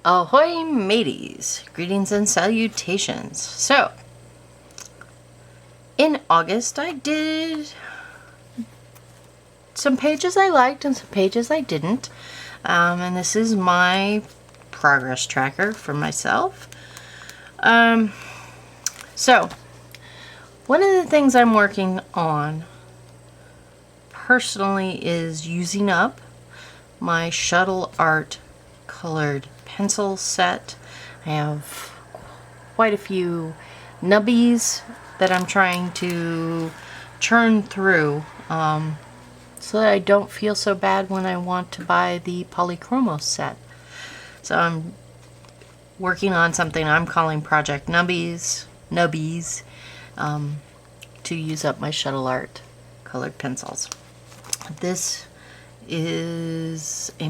Ahoy mateys! Greetings and salutations. So, in August I did some pages I liked and some pages I didn't. And this is my progress tracker for myself. So, one of the things I'm working on personally is using up my Shuttle Art colored pencil set. I have quite a few nubbies that I'm trying to churn through so that I don't feel so bad when I want to buy the Polychromos set. So I'm working on something I'm calling Project Nubbies, to use up my Shuttle Art colored pencils. This is a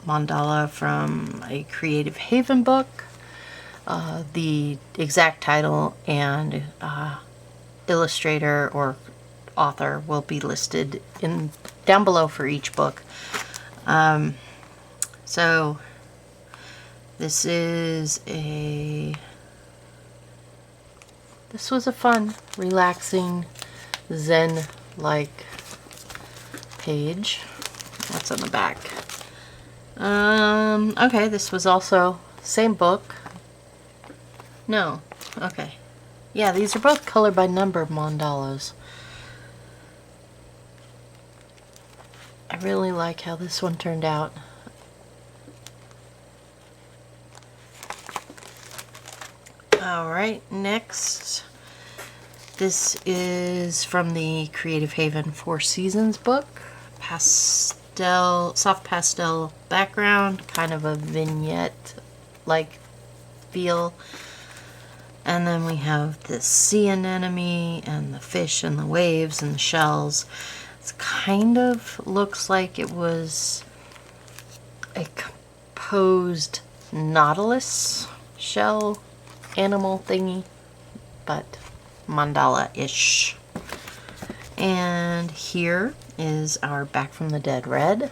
mandala from a Creative Haven book. The exact title and illustrator or author will be listed down below for each book. So this was a fun, relaxing, zen-like page. What's on the back? Okay, this was also same book. No, okay. Yeah, these are both color by number mandalas. I really like how this one turned out. Alright, next. This is from the Creative Haven Four Seasons book. Soft pastel background, kind of a vignette-like feel. And then we have the sea anemone and the fish and the waves and the shells. It kind of looks like it was a composed nautilus shell animal thingy, but mandala-ish. And here is our Back from the Dead red.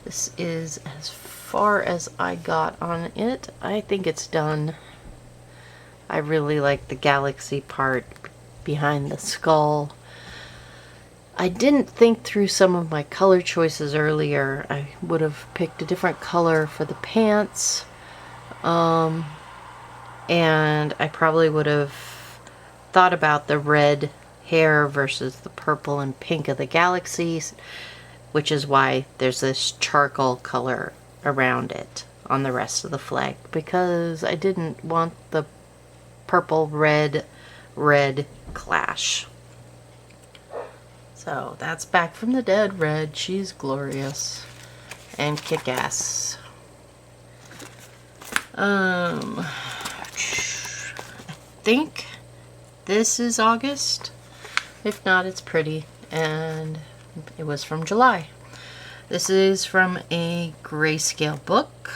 This is as far as I got on it. I think it's done. I really like the galaxy part behind the skull. I didn't think through some of my color choices earlier. I would have picked a different color for the pants. And I probably would have thought about the red hair versus the purple and pink of the galaxies, which is why there's this charcoal color around it on the rest of the flag, because I didn't want the purple red clash. So that's Back from the Dead red. She's glorious and kick-ass. I think this is August. If not, it's pretty, and it was from July. This is from a GreyScale book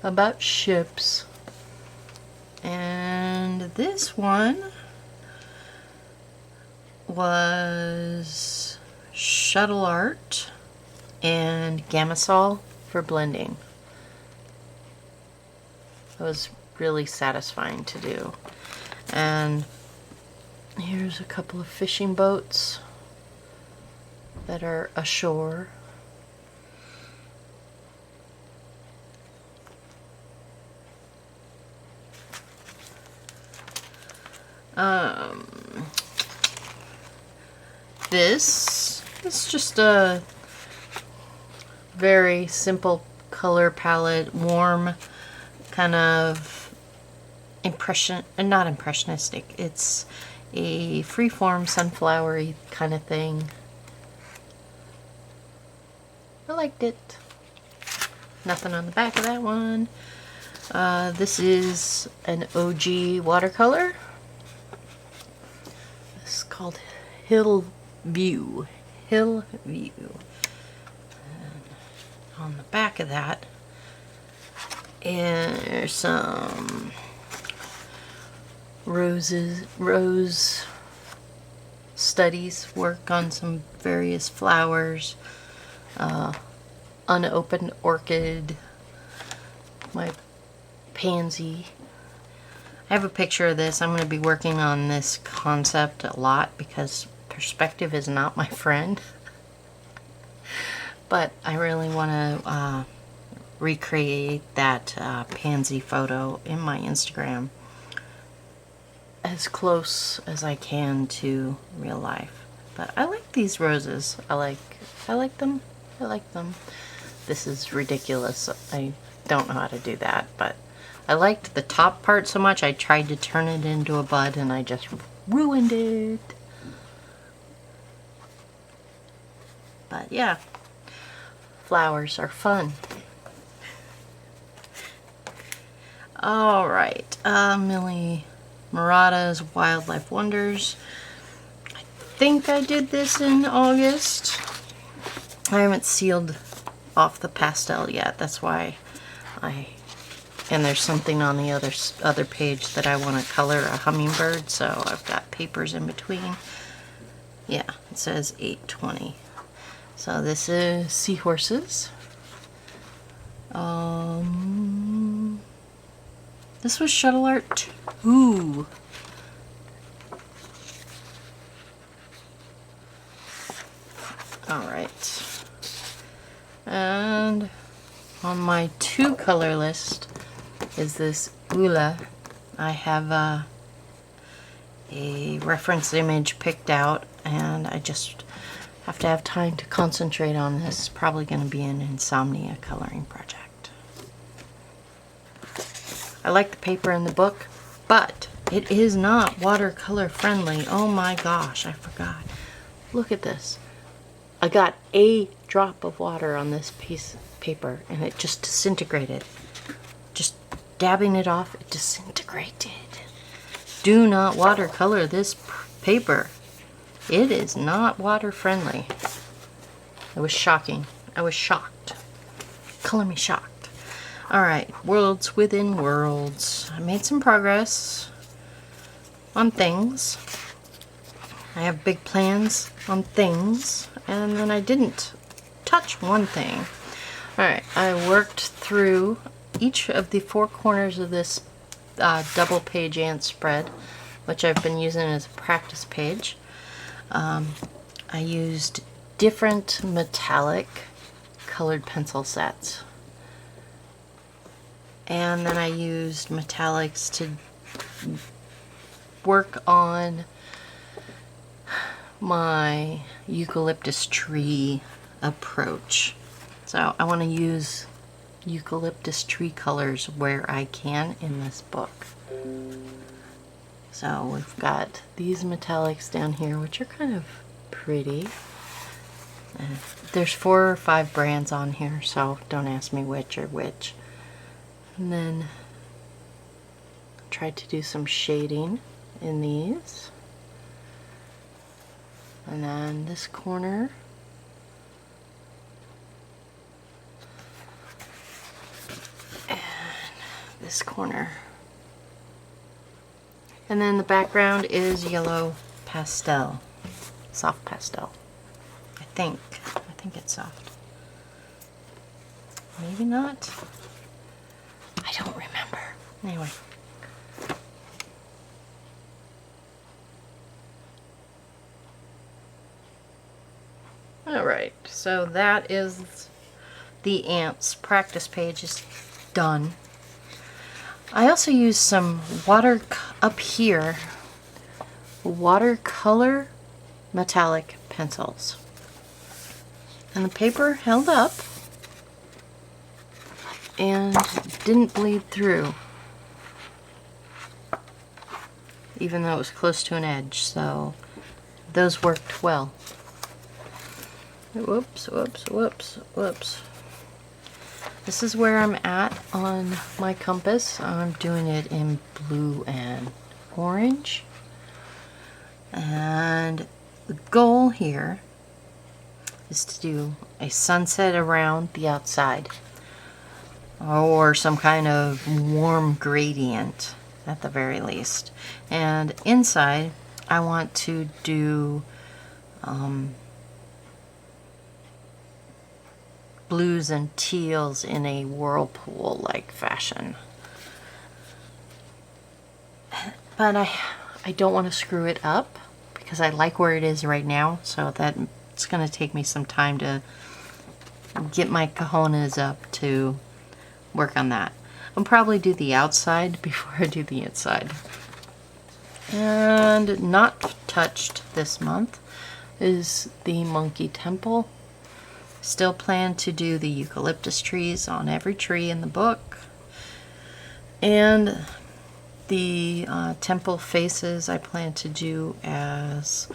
about ships. And this one was Shuttle Art and Gamasol for blending. It was really satisfying to do. And here's a couple of fishing boats that are ashore. This is just a very simple color palette, warm, kind of not impressionistic. It's a freeform sunflowery kind of thing. I liked it. Nothing on the back of that one. This is an OG watercolor. This is called Hill View. And on the back of that is some rose studies, work on some various flowers, unopened orchid, my pansy. I have a picture of this. I'm going to be working on this concept a lot because perspective is not my friend. But I really want to recreate that pansy photo in my Instagram as close as I can to real life. But I like these roses. I like them. I like them. This is ridiculous. I don't know how to do that, but I liked the top part so much I tried to turn it into a bud and I just ruined it. But yeah, flowers are fun. Alright, Millie Marotta's Wildlife Wonders. I think I did this in August. I haven't sealed off the pastel yet. That's why and there's something on the other page that I want to color a hummingbird, so I've got papers in between. Yeah, it says 820. So this is seahorses. This was shuttle art 2. Alright. And on my 2 color list is this Ula. I have a reference image picked out and I just have to have time to concentrate on this. It's probably going to be an insomnia coloring project. I like the paper in the book, but it is not watercolor friendly. Oh my gosh, I forgot. Look at this. I got a drop of water on this piece of paper and it just disintegrated. Just dabbing it off, it disintegrated. Do not watercolor this paper. It is not water friendly. It was shocking. I was shocked. Color me shocked. Alright, worlds within worlds. I made some progress on things. I have big plans on things, and then I didn't touch one thing. Alright, I worked through each of the 4 corners of this double page ant spread, which I've been using as a practice page. I used different metallic colored pencil sets. And then I used metallics to work on my eucalyptus tree approach. So I want to use eucalyptus tree colors where I can in this book. So we've got these metallics down here, which are kind of pretty. There's 4 or 5 brands on here, so don't ask me which or which. And then tried to do some shading in these. And then this corner. And this corner. And then the background is yellow pastel. Soft pastel. I think it's soft. Maybe not. I don't remember. Anyway. Alright, so that is the ants practice page is done. I also used some up here, watercolor metallic pencils. And the paper held up and didn't bleed through, even though it was close to an edge, so those worked well. Whoops, whoops, whoops, whoops. This is where I'm at on my compass. I'm doing it in blue and orange. And the goal here is to do a sunset around the outside, or some kind of warm gradient at the very least. And inside I want to do blues and teals in a whirlpool-like fashion. But I don't want to screw it up because I like where it is right now, so that it's going to take me some time to get my cojones up to work on that. I'll probably do the outside before I do the inside. And not touched this month is the monkey temple. Still plan to do the eucalyptus trees on every tree in the book. And the temple faces I plan to do as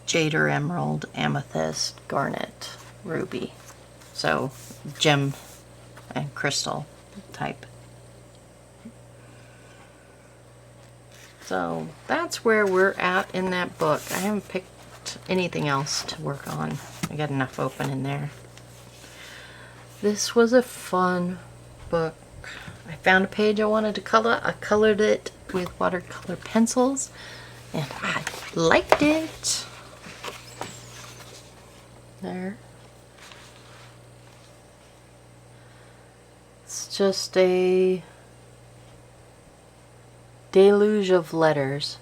jade or emerald, amethyst, garnet, ruby. So gem and crystal type. So that's where we're at in that book. I haven't picked anything else to work on. I got enough open in there. This was a fun book. I found a page I wanted to color. I colored it with watercolor pencils and I liked it. There. It's just a deluge of letters.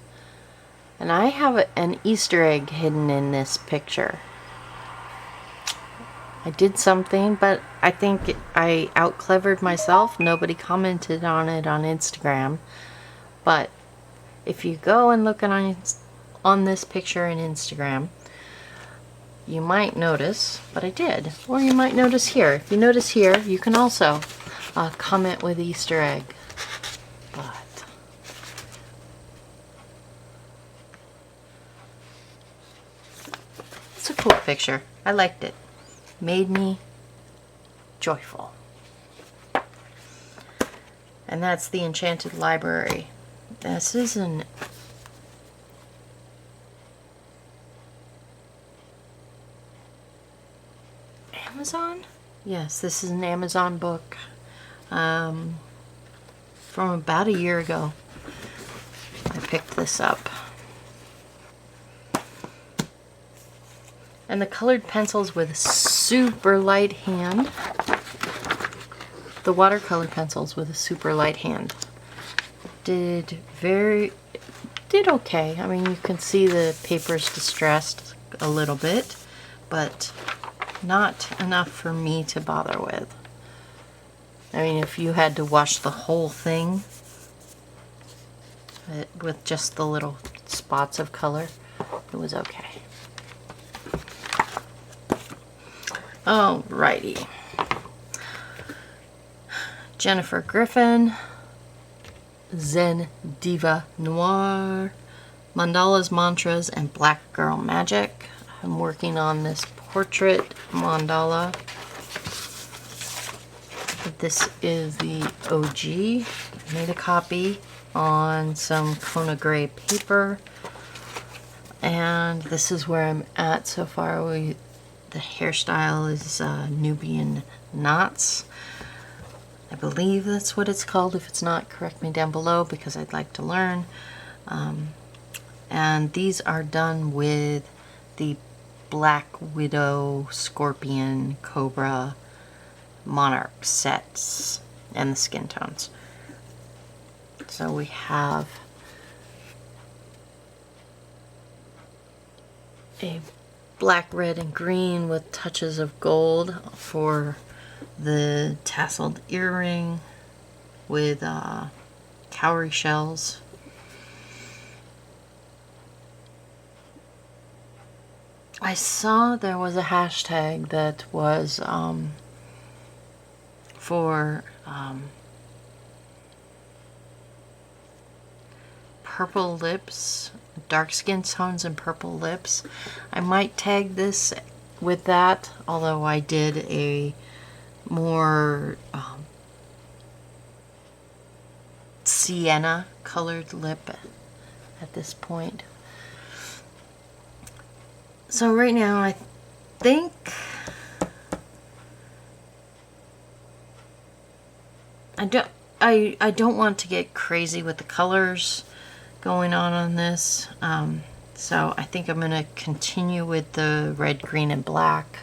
And I have an Easter egg hidden in this picture. I did something, but I think I out-clevered myself. Nobody commented on it on Instagram. But if you go and look on this picture in Instagram, you might notice, but I did. Or you might notice here. If you notice here, you can also comment with Easter egg. But it's a cool picture. I liked it. Made me joyful. And that's the Enchanted Library. This is an Amazon? Yes, this is an Amazon book from about a year ago. I picked this up. And the colored pencils with a super light hand. The watercolor pencils with a super light hand. Did okay. I mean, you can see the paper's distressed a little bit, but not enough for me to bother with. I mean, if you had to wash the whole thing with just the little spots of color, it was okay. Alrighty. Jennifer Griffin, Zen Diva Noir, Mandalas, Mantras, and Black Girl Magic. I'm working on this portrait mandala. This is the OG. I made a copy on some Kona gray paper. And this is where I'm at so far. The hairstyle is Nubian knots. I believe that's what it's called. If it's not, correct me down below because I'd like to learn. And these are done with the Black Widow, Scorpion, Cobra, Monarch sets and the skin tones. So we have a black, red, and green with touches of gold for the tasseled earring with cowrie shells. I saw there was a hashtag that was for purple lips, dark skin tones and purple lips. I might tag this with that, although I did a more sienna colored lip at this point. So right now I think I don't want to get crazy with the colors going on this. So I think I'm going to continue with the red, green, and black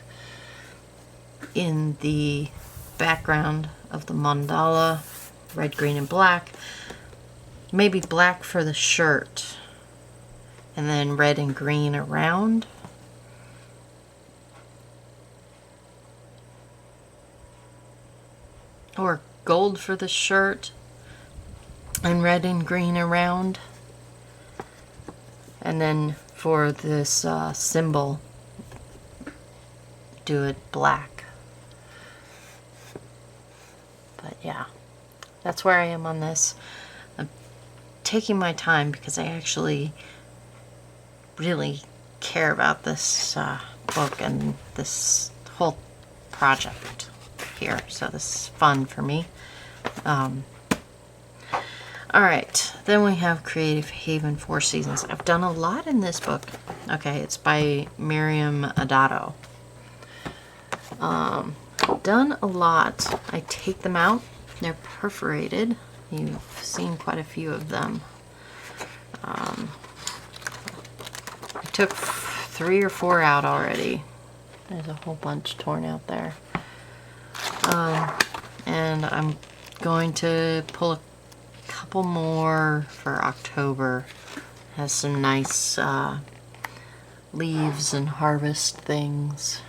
in the background of the mandala. Red, green, and black. Maybe black for the shirt. And then red and green around. Or gold for the shirt and red and green around. And then for this symbol, do it black. But yeah, that's where I am on this. I'm taking my time because I actually really care about this book and this whole project here. So this is fun for me. Alright, then we have Creative Haven 4 Seasons. I've done a lot in this book. Okay, it's by Miryam Adatto. Done a lot. I take them out. They're perforated. You've seen quite a few of them. I took 3 or 4 out already. There's a whole bunch torn out there. And I'm going to pull a couple more for October. Has some nice leaves and harvest things.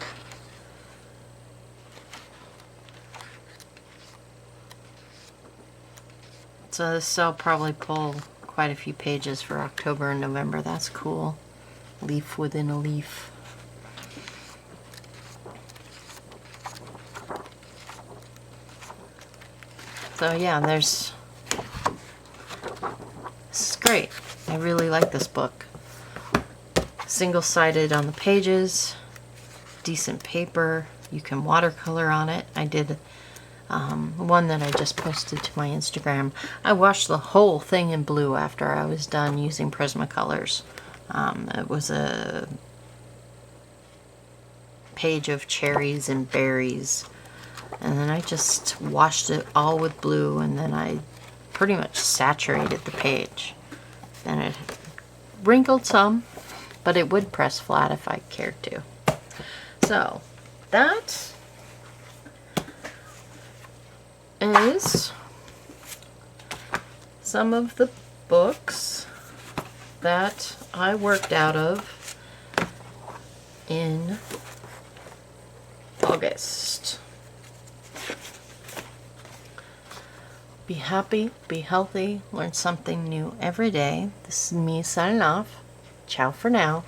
So this I'll probably pull quite a few pages for October and November. That's cool. Leaf within a leaf. So yeah, this is great. I really like this book. Single-sided on the pages, decent paper. You can watercolor on it. I did one that I just posted to my Instagram. I washed the whole thing in blue after I was done using Prismacolors. It was a page of cherries and berries. And then I just washed it all with blue, and then I pretty much saturated the page. Then it wrinkled some, but it would press flat if I cared to. So that is some of the books that I worked out of in August. Be happy, be healthy, learn something new every day. This is me signing off. Ciao for now.